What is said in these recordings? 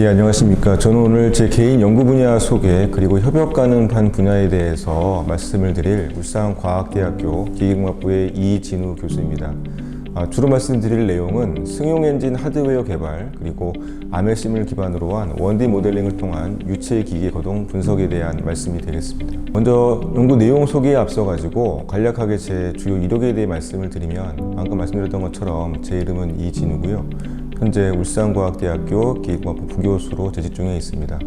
예, 안녕하십니까. 저는 오늘 제 개인 연구 분야 소개 그리고 협업 가능한 분야에 대해서 말씀을 드릴 울산과학대학교 기계공학부의 이진우 교수입니다. 주로 말씀드릴 내용은 승용 엔진 하드웨어 개발 그리고 아메심을 기반으로 한 1D 모델링을 통한 유체 기계 거동 분석에 대한 말씀이 되겠습니다. 먼저 연구 내용 소개에 앞서 가지고 간략하게 제 주요 이력에 대해 말씀을 드리면 방금 말씀드렸던 것처럼 제 이름은 이진우고요. 현재 울산과학대학교 기계공학부 부교수로 재직 중에 있습니다.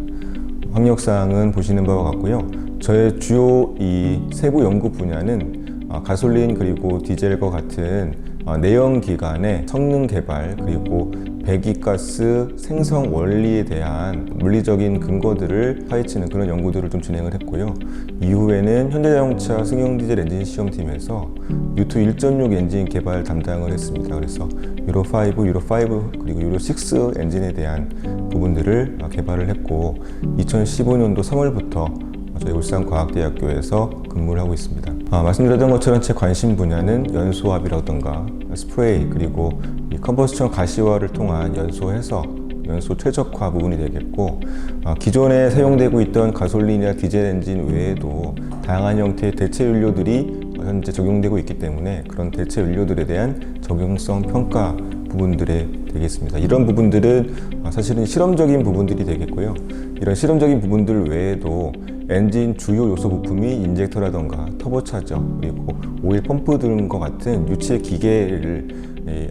학력사항은 보시는 바와 같고요. 저의 주요 이 세부 연구 분야는 가솔린 그리고 디젤과 같은 내연 기관의 성능 개발 그리고 배기가스 생성 원리에 대한 물리적인 근거들을 파헤치는 그런 연구들을 좀 진행을 했고요. 이후에는 현대자동차 승용 디젤 엔진 시험팀에서 유투 1.6 엔진 개발 담당을 했습니다. 그래서 유로 5, 유로 5 그리고 유로 6 엔진에 대한 부분들을 개발을 했고 2015년도 3월부터 저희 울산과학대학교에서 근무를 하고 있습니다. 말씀드렸던 것처럼 제 관심 분야는 연소압이라던가 스프레이 그리고 이 컨버스천 가시화를 통한 연소 해석, 연소 최적화 부분이 되겠고 기존에 사용되고 있던 가솔린이나 디젤 엔진 외에도 다양한 형태의 대체 연료들이 현재 적용되고 있기 때문에 그런 대체 연료들에 대한 적용성 평가 부분들에 되겠습니다. 이런 부분들은 사실은 실험적인 부분들이 되겠고요. 이런 실험적인 부분들 외에도 엔진 주요 요소 부품이 인젝터라던가 터보차저 그리고 오일 펌프 등과 같은 유체 기계를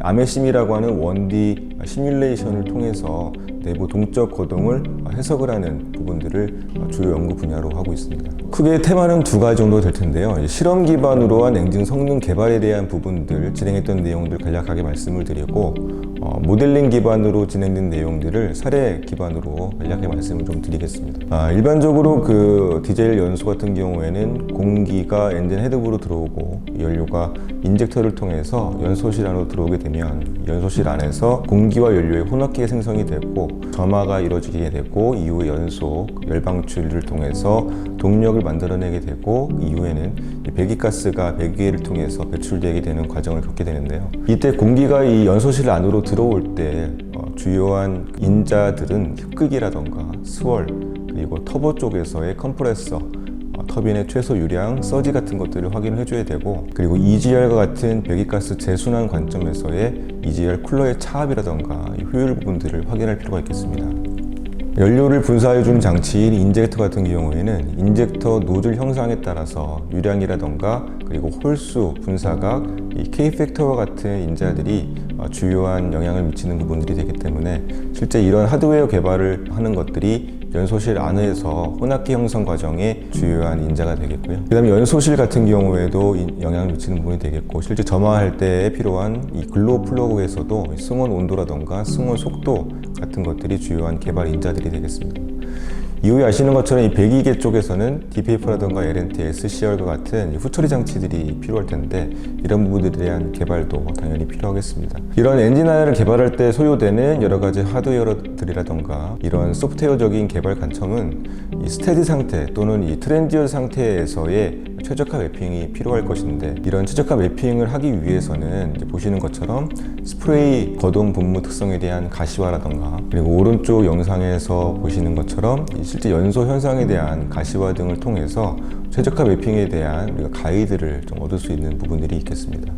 아메심이라고 하는 1D 시뮬레이션을 통해서 내부 동적 거동을 해석을 하는 부분들을 주요 연구 분야로 하고 있습니다. 크게 테마는 두 가지 정도 될 텐데요. 실험 기반으로 한 엔진 성능 개발에 대한 부분들 진행했던 내용들 간략하게 말씀을 드리고 모델링 기반으로 진행된 내용들을 사례 기반으로 간략하게 말씀을 좀 드리겠습니다. 일반적으로 그 디젤 연소 같은 경우에는 공기가 엔진 헤드부로 들어오고 연료가 인젝터를 통해서 연소실 안으로 들어오게 되면 연소실 안에서 공기와 연료의 혼합기가 생성이 되고 점화가 이루어지게 되고 이후에 연소, 열방출을 통해서 동력을 만들어내게 되고 이후에는 배기가스가 배기계를 통해서 배출되게 되는 과정을 겪게 되는데요. 이때 공기가 이 연소실 안으로 들어올 때 주요한 인자들은 흡극이라던가 스월 그리고 터보 쪽에서의 컴프레서 터빈의 최소 유량, 서지 같은 것들을 확인을 해줘야 되고 그리고 EGR과 같은 배기가스 재순환 관점에서의 EGR 쿨러의 차압이라던가 효율 부분들을 확인할 필요가 있겠습니다. 연료를 분사해주는 장치인 인젝터 같은 경우에는 인젝터 노즐 형상에 따라서 유량이라던가 그리고 홀수, 분사각, 이 K팩터와 같은 인자들이 주요한 영향을 미치는 부분들이 되기 때문에 실제 이런 하드웨어 개발을 하는 것들이 연소실 안에서 혼합기 형성 과정에 주요한 인자가 되겠고요. 그 다음에 연소실 같은 경우에도 영향을 미치는 부분이 되겠고 실제 점화할 때 필요한 이 글로우 플러그에서도 승원 온도라던가 승원 속도 같은 것들이 주요한 개발 인자들이 되겠습니다. 이후에 아시는 것처럼 이 배기계 쪽에서는 DPF라던가 LNT, SCR과 같은 후처리 장치들이 필요할 텐데 이런 부분들에 대한 개발도 당연히 필요하겠습니다. 이런 엔진 하나를 개발할 때 소요되는 여러 가지 하드웨어들이라던가 이런 소프트웨어적인 개발 관점은 이 스테디 상태 또는 이 트랜지언 상태에서의 최적화 매핑이 필요할 것인데 이런 최적화 매핑을 하기 위해서는 이제 보시는 것처럼 스프레이 거동 분무 특성에 대한 가시화라던가 그리고 오른쪽 영상에서 보시는 것처럼 실제 연소 현상에 대한 가시화 등을 통해서 최적화 매핑에 대한 우리가 가이드를 좀 얻을 수 있는 부분들이 있겠습니다.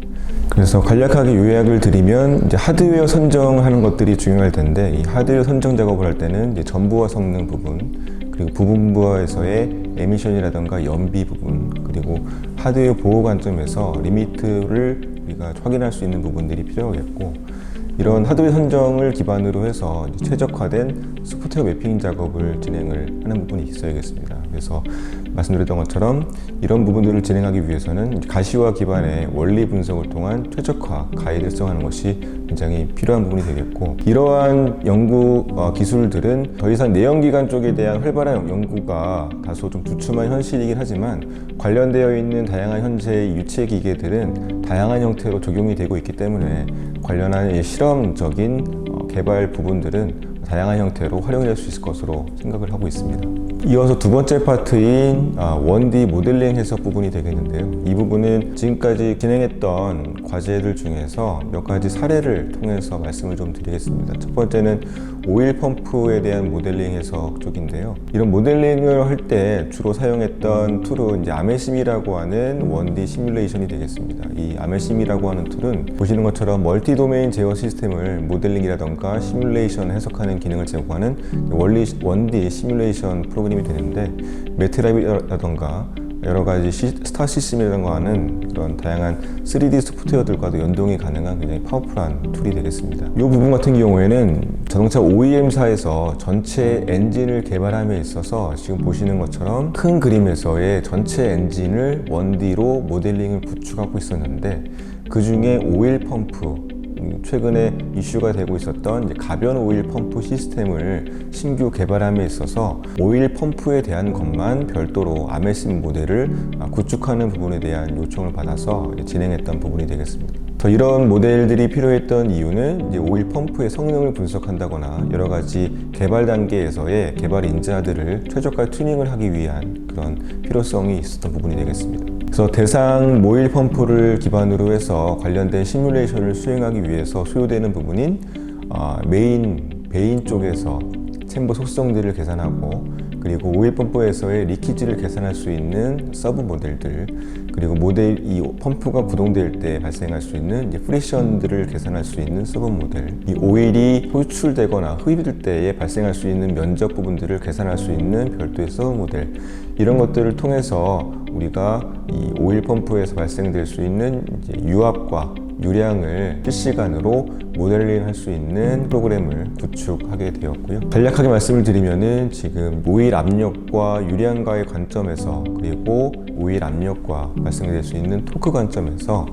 그래서 간략하게 요약을 드리면 이제 하드웨어 선정하는 것들이 중요할 텐데 이 하드웨어 선정 작업을 할 때는 이제 전부화 성능 부분 그리고 부분부에서의 에미션이라던가 연비 부분 그리고 하드웨어 보호 관점에서 리미트를 우리가 확인할 수 있는 부분들이 필요하겠고 이런 하드웨어 선정을 기반으로 해서 최적화된 소프트웨어 매핑 작업을 진행을 하는 부분이 있어야겠습니다. 그래서 말씀드렸던 것처럼 이런 부분들을 진행하기 위해서는 가시화 기반의 원리 분석을 통한 최적화 가이드를 수정하는 것이 굉장히 필요한 부분이 되겠고 이러한 연구 기술들은 더 이상 내연기관 쪽에 대한 활발한 연구가 다소 좀 주춤한 현실이긴 하지만 관련되어 있는 다양한 현재의 유체 기계들은 다양한 형태로 적용이 되고 있기 때문에 관련한 실험적인 개발 부분들은 다양한 형태로 활용될 수 있을 것으로 생각을 하고 있습니다. 이어서 두 번째 파트인 1D 모델링 해석 부분이 되겠는데요. 이 부분은 지금까지 진행했던 과제들 중에서 몇 가지 사례를 통해서 말씀을 좀 드리겠습니다. 첫 번째는 오일 펌프에 대한 모델링 해석 쪽인데요. 이런 모델링을 할 때 주로 사용했던 툴은 이제 아메심이라고 하는 1D 시뮬레이션이 되겠습니다. 이 아메심이라고 하는 툴은 보시는 것처럼 멀티 도메인 제어 시스템을 모델링이라던가 시뮬레이션 해석하는 기능을 제공하는 1D 시뮬레이션 프로그램이 되는데, 매트랩이라던가 여러 가지 스타 시스템이라고 하는 그런 다양한 3D 소프트웨어들과도 연동이 가능한 굉장히 파워풀한 툴이 되겠습니다. 이 부분 같은 경우에는 자동차 OEM사에서 전체 엔진을 개발함에 있어서 지금 보시는 것처럼 큰 그림에서의 전체 엔진을 1D로 모델링을 구축하고 있었는데, 그 중에 오일 펌프, 최근에 이슈가 되고 있었던 이제 가변 오일 펌프 시스템을 신규 개발함에 있어서 오일 펌프에 대한 것만 별도로 아메심 모델을 구축하는 부분에 대한 요청을 받아서 진행했던 부분이 되겠습니다. 이런 모델들이 필요했던 이유는 이제 오일 펌프의 성능을 분석한다거나 여러 가지 개발 단계에서의 개발 인자들을 최저가 튜닝을 하기 위한 그런 필요성이 있었던 부분이 되겠습니다. 그래서 대상 모일 펌프를 기반으로 해서 관련된 시뮬레이션을 수행하기 위해서 소요되는 부분인 베인 쪽에서 챔버 속성들을 계산하고, 그리고 오일 펌프에서의 리키지를 계산할 수 있는 서브 모델들, 그리고 이 펌프가 구동될 때 발생할 수 있는 이제 프리션들을 계산할 수 있는 서브 모델, 이 오일이 호출되거나 흡입될 때에 발생할 수 있는 면적 부분들을 계산할 수 있는 별도의 서브 모델, 이런 것들을 통해서 우리가 이 오일 펌프에서 발생될 수 있는 이제 유압과 유량을 실시간으로 모델링 할 수 있는 프로그램을 구축하게 되었고요. 간략하게 말씀을 드리면은 지금 오일 압력과 유량과의 관점에서, 그리고 오일 압력과 발생될 수 있는 토크 관점에서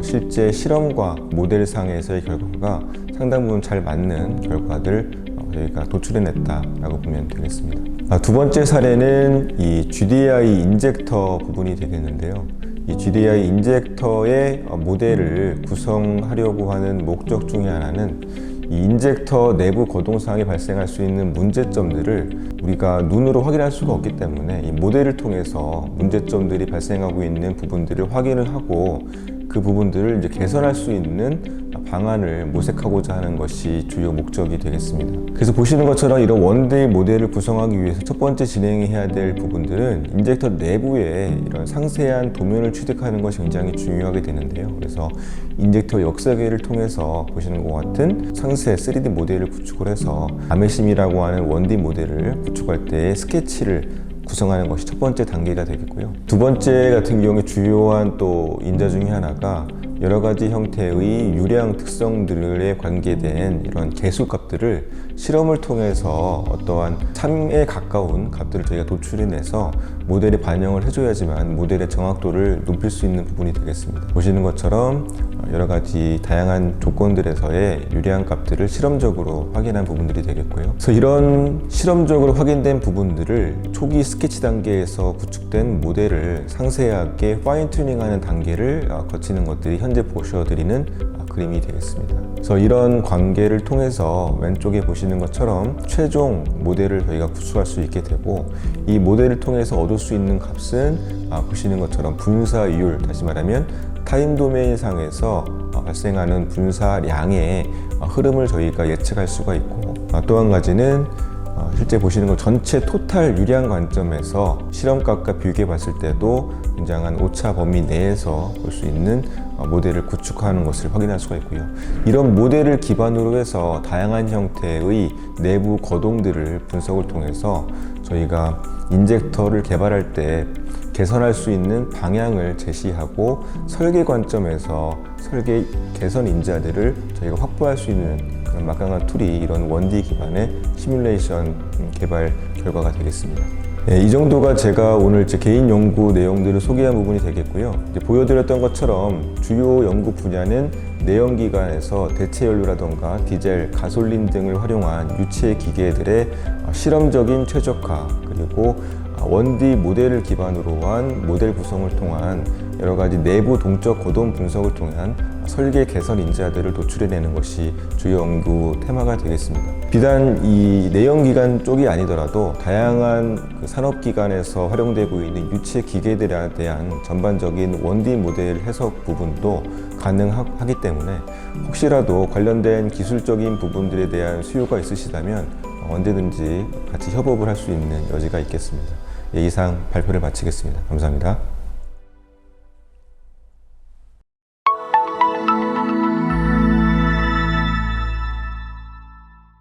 실제 실험과 모델상에서의 결과가 상당 부분 잘 맞는 결과들 저희가 도출해냈다라고 보면 되겠습니다. 두 번째 사례는 이 GDI 인젝터 부분이 되겠는데요. 이 GDI 인젝터의 모델을 구성하려고 하는 목적 중에 하나는 이 인젝터 내부 거동상에 발생할 수 있는 문제점들을 우리가 눈으로 확인할 수가 없기 때문에 이 모델을 통해서 문제점들이 발생하고 있는 부분들을 확인을 하고, 그 부분들을 이제 개선할 수 있는 방안을 모색하고자 하는 것이 주요 목적이 되겠습니다. 그래서 보시는 것처럼 이런 원데이 모델을 구성하기 위해서 첫 번째 진행해야 될 부분들은 인젝터 내부에 이런 상세한 도면을 취득하는 것이 굉장히 중요하게 되는데요. 그래서 인젝터 역사계를 통해서 보시는 것 같은 상세 3D 모델을 구축을 해서 아메심이라고 하는 1D 모델을 구축할 때 스케치를 구성하는 것이 첫 번째 단계가 되겠고요. 두 번째 같은 경우에 주요한 또 인자 중에 하나가 여러 가지 형태의 유량 특성들에 관계된 이런 개수값들을 실험을 통해서 어떠한 3에 가까운 값들을 저희가 도출해내서 모델에 반영을 해줘야지만 모델의 정확도를 높일 수 있는 부분이 되겠습니다. 보시는 것처럼 여러 가지 다양한 조건들에서의 유량 값들을 실험적으로 확인한 부분들이 되겠고요. 그래서 이런 실험적으로 확인된 부분들을 초기 스케치 단계에서 구축된 모델을 상세하게 파인 튜닝하는 단계를 거치는 것들이 현재 보셔드리는 그림이 되겠습니다. 그래서 이런 관계를 통해서 왼쪽에 보시는 것처럼 최종 모델을 저희가 구축할 수 있게 되고, 이 모델을 통해서 얻을 수 있는 값은 보시는 것처럼 분사율, 다시 말하면 타임 도메인 상에서 발생하는 분사량의 흐름을 저희가 예측할 수가 있고, 또 한 가지는 실제 보시는 것 전체 토탈 유량 관점에서 실험값과 비교해 봤을 때도 굉장한 오차 범위 내에서 볼 수 있는 모델을 구축하는 것을 확인할 수가 있고요. 이런 모델을 기반으로 해서 다양한 형태의 내부 거동들을 분석을 통해서 저희가 인젝터를 개발할 때 개선할 수 있는 방향을 제시하고, 설계 관점에서 설계 개선 인자들을 저희가 확보할 수 있는 그런 막강한 툴이 이런 1D 기반의 시뮬레이션 개발 결과가 되겠습니다. 이 정도가 제가 오늘 제 개인 연구 내용들을 소개한 부분이 되겠고요. 보여드렸던 것처럼 주요 연구 분야는 내연기관에서 대체 연료라던가 디젤, 가솔린 등을 활용한 유체 기계들의 실험적인 최적화, 그리고 원D 모델을 기반으로 한 모델 구성을 통한 여러 가지 내부 동적 거동 분석을 통한 설계 개선 인자들을 도출해내는 것이 주요 연구 테마가 되겠습니다. 비단 이 내연기관 쪽이 아니더라도 다양한 산업기관에서 활용되고 있는 유체 기계들에 대한 전반적인 원D 모델 해석 부분도 가능하기 때문에 혹시라도 관련된 기술적인 부분들에 대한 수요가 있으시다면 언제든지 같이 협업을 할 수 있는 여지가 있겠습니다. 이상 발표를 마치겠습니다. 감사합니다.